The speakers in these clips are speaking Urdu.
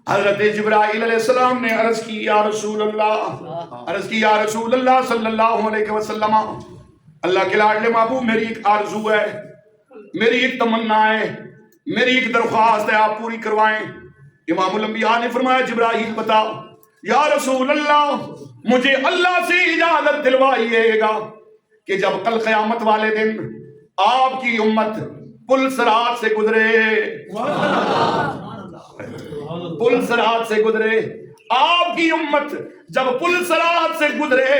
حضرت جبرائیل علیہ السلام نے عرض کی یا رسول اللہ صلی اللہ علیہ وسلم، اللہ کے لاڈلے محبوب میری ایک آرزو ہے، میری ایک تمنا ہے، میری ایک درخواست ہے، آپ پوری کروائیں۔ امام الانبیاء نے فرمایا جبرائیل بتا۔ یا رسول اللہ مجھے اللہ سے اجازت دلوائیے گا کہ جب کل قیامت والے دن آپ کی امت پل صراط سے گزرے، پل صراط سے گزرے، آپ کی امت جب پل صراط سے گزرے،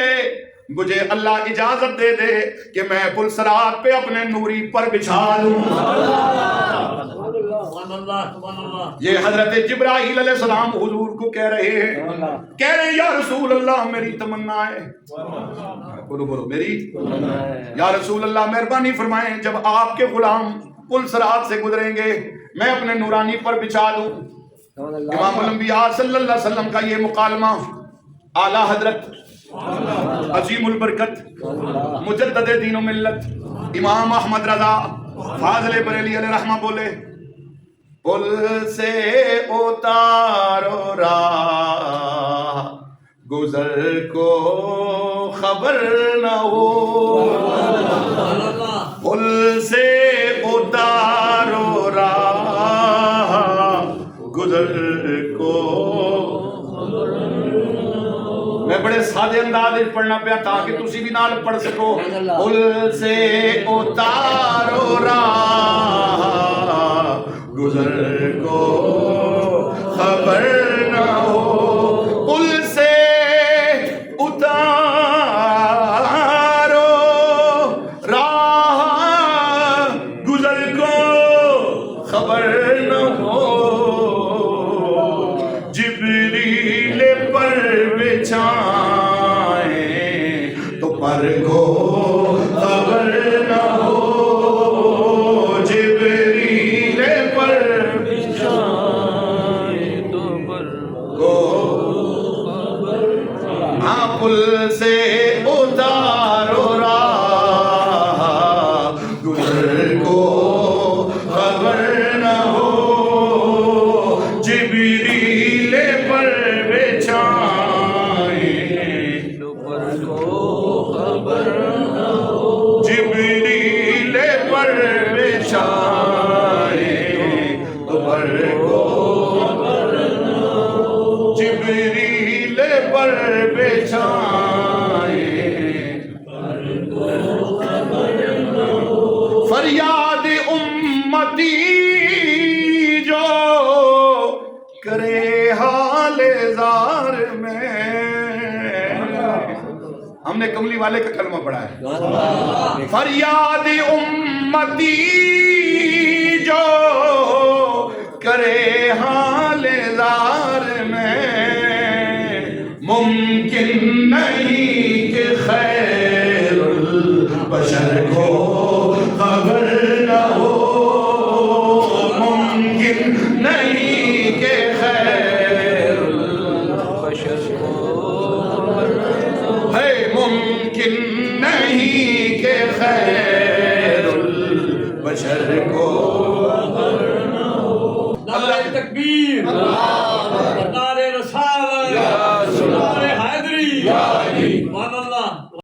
مجھے اللہ اجازت دے دے کہ میں پل صراط پہ اپنے نوری پر بچھا دوں۔ یہ حضرت جبرائیل علیہ السلام حضور کو کہہ رہے ہیں یا رسول اللہ میری تمنا ہے، بولو میری، یا رسول اللہ مہربانی فرمائیں جب آپ کے غلام پل صراط سے گزریں گے میں اپنے نورانی پر بچھا دوں۔ امام الانبیاء صلی اللہ علیہ وسلم کا یہ مکالمہ اعلیٰ حضرت عظیم البرکت مجدد دین و ملت امام احمد رضا فاضل بریلی علیہ رحمہ بولے، پل سے اتارو راہ گزر کو خبر نہ ہو، پل سے اتارو راہ گزر کو۔ میں بڑے سادے انداز میں پڑھنا پیا تاکہ تسی بھی نال پڑھ سکو۔ پل سے اتارو راہ گزر کو خبر نہ ہو، پل سے اتارو راہ گزر کو خبر نہ ہو، جبریل پر بچھائیں تو پر کو خبر نہ ہو، جبریل پر بچھائیں تو پر کو خبر نہ ہو، ہاں پل سے اتارو راہ گزر کو خبر نہ ہو، جبریل پر بچھائیں تو پر کو خبر نہ ہو، جبریل پر بچھائیں تو پر کو خبر نہ ہو، جبریل پر بچھائیں پر کو خبر نہ ہو، فریاد امتی جو کرے حال زار میں۔ ہم نے کملی والے کا کلمہ پڑھا ہے، فریاد امتی جو کرے حال زار میں، ممکن نہیں کہ خیر البشر کو خبر نہ ہو، ممکن نہیں کہ خیر البشر کو ہے، ممکن نہیں کہ خیر البشر کو خبر نہ ہو۔ نعرہ تکبیر!